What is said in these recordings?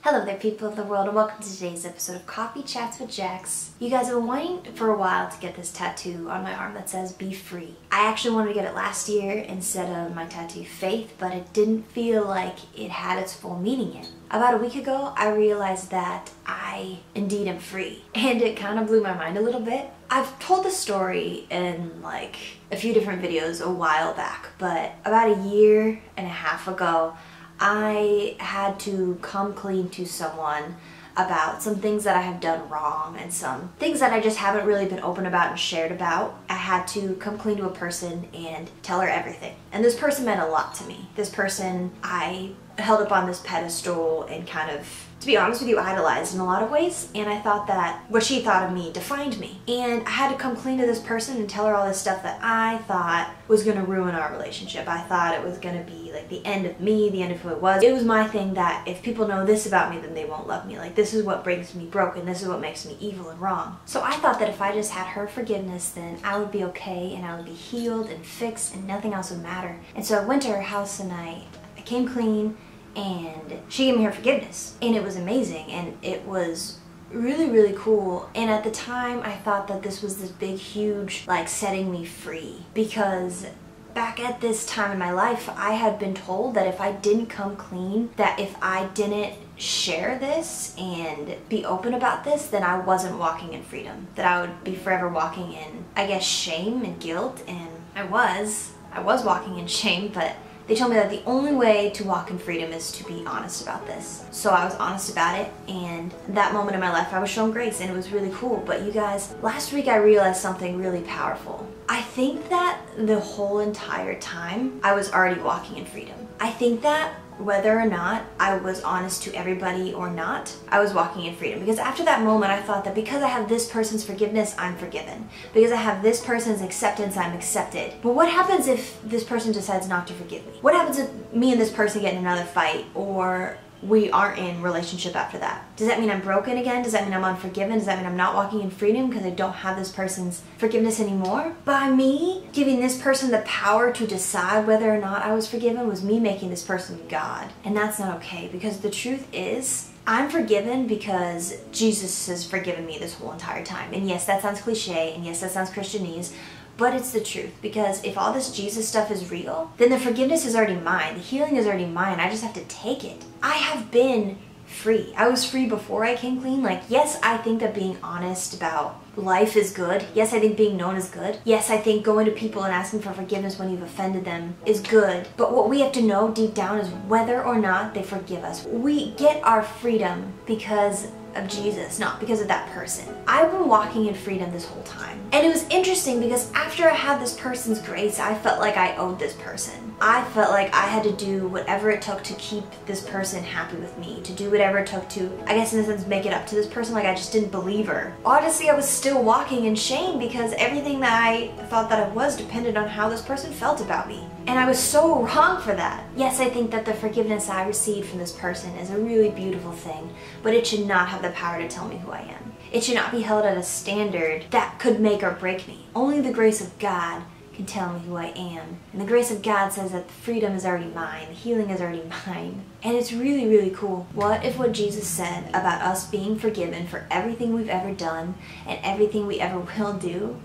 Hello there, people of the world, and welcome to today's episode of Coffee Chats with Jax. You guys have been wanting for a while to get this tattoo on my arm that says "Be Free." I actually wanted to get it last year instead of my tattoo Faith, but it didn't feel like it had its full meaning yet. About a week ago, I realized that I indeed am free, and it kind of blew my mind a little bit. I've told this story in like a few different videos a while back, but about a year and a half ago, I had to come clean to someone about some things that I have done wrong and some things that I just haven't really been open about and shared about. I had to come clean to a person and tell her everything. And this person meant a lot to me. This person I held up on this pedestal and kind of, to be honest with you, idolized in a lot of ways, and I thought that what she thought of me defined me. And I had to come clean to this person and tell her all this stuff that I thought was gonna ruin our relationship. I thought it was gonna be like the end of me, the end of who it was. It was my thing that if people know this about me, then they won't love me. Like, this is what brings me broken, this is what makes me evil and wrong. So I thought that if I just had her forgiveness, then I would be okay and I would be healed and fixed and nothing else would matter. And so I went to her house and I came clean, and she gave me her forgiveness, and it was amazing, and it was really, really cool. And at the time I thought that this was this big, huge, like, setting me free, because back at this time in my life I had been told that if I didn't come clean, that if I didn't share this and be open about this, then I wasn't walking in freedom, that I would be forever walking in, I guess, shame and guilt. And I was walking in shame, but they told me that the only way to walk in freedom is to be honest about this. So I was honest about it, and that moment in my life I was shown grace, and it was really cool. But you guys, last week I realized something really powerful. I think that the whole entire time I was already walking in freedom. I think that whether or not I was honest to everybody or not, I was walking in freedom. Because after that moment I thought that because I have this person's forgiveness, I'm forgiven. Because I have this person's acceptance, I'm accepted. But what happens if this person decides not to forgive me? What happens if me and this person get in another fight, or we aren't in relationship after that? Does that mean I'm broken again? Does that mean I'm unforgiven? Does that mean I'm not walking in freedom because I don't have this person's forgiveness anymore? By me giving this person the power to decide whether or not I was forgiven was me making this person God. And that's not okay, because the truth is, I'm forgiven because Jesus has forgiven me this whole entire time. And yes, that sounds cliche, and yes, that sounds Christianese, but it's the truth. Because if all this Jesus stuff is real, then the forgiveness is already mine. The healing is already mine. I just have to take it. I have been free. I was free before I came clean. Like, yes, I think that being honest about life is good. Yes, I think being known is good. Yes, I think going to people and asking for forgiveness when you've offended them is good. But what we have to know deep down is whether or not they forgive us. We get our freedom because of Jesus, not because of that person. I've been walking in freedom this whole time. And it was interesting because after I had this person's grace, I felt like I owed this person. I felt like I had to do whatever it took to keep this person happy with me, to do whatever it took to, I guess in a sense, make it up to this person. Like, I just didn't believe her. Honestly, I was still walking in shame because everything that I thought that I was depended on how this person felt about me. And I was so wrong for that. Yes, I think that the forgiveness I received from this person is a really beautiful thing, but it should not have the power to tell me who I am. It should not be held at a standard that could make or break me. Only the grace of God can tell me who I am. And the grace of God says that the freedom is already mine, the healing is already mine. And it's really, really cool. What if what Jesus said about us being forgiven for everything we've ever done and everything we ever will do,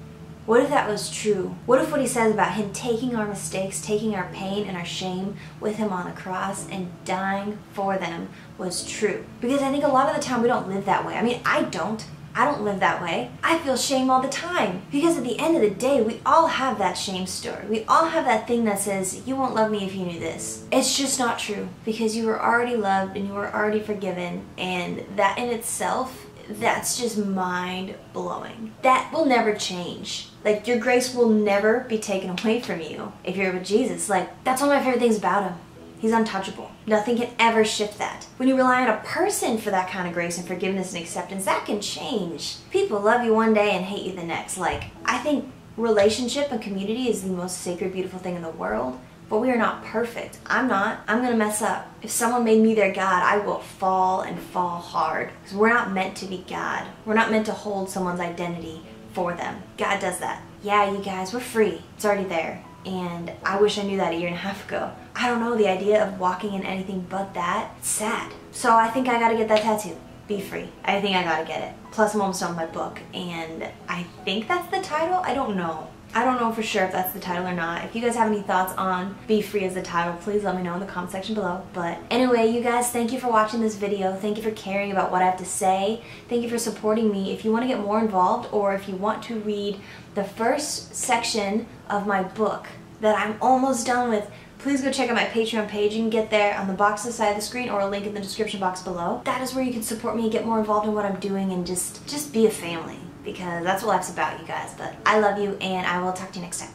what if that was true? What if what he says about him taking our mistakes, taking our pain and our shame with him on the cross and dying for them was true? Because I think a lot of the time we don't live that way. I mean, I don't live that way. I feel shame all the time. Because at the end of the day, we all have that shame story. We all have that thing that says, you won't love me if you knew this. It's just not true. Because you were already loved and you were already forgiven. And that in itself, that's just mind-blowing. That will never change. Like, your grace will never be taken away from you if you're with Jesus. Like, that's one of my favorite things about him. He's untouchable. Nothing can ever shift that. When you rely on a person for that kind of grace and forgiveness and acceptance, that can change. People love you one day and hate you the next. Like, I think relationship and community is the most sacred, beautiful thing in the world. But we are not perfect. I'm not. I'm gonna mess up. If someone made me their God, I will fall and fall hard. Because we're not meant to be God. We're not meant to hold someone's identity for them. God does that. Yeah, you guys, we're free. It's already there. And I wish I knew that a year and a half ago. I don't know, the idea of walking in anything but that, it's sad. So I think I gotta get that tattoo. Be free. I think I gotta get it. Plus I'm almost done with my book, and I think that's the title. I don't know. I don't know for sure if that's the title or not. If you guys have any thoughts on Be Free as the title, please let me know in the comment section below. But anyway, you guys, thank you for watching this video. Thank you for caring about what I have to say. Thank you for supporting me. If you want to get more involved, or if you want to read the first section of my book that I'm almost done with, please go check out my Patreon page. You can get there on the box to the side of the screen, or a link in the description box below. That is where you can support me, get more involved in what I'm doing, and just be a family, because that's what life's about, you guys. But I love you, and I will talk to you next time.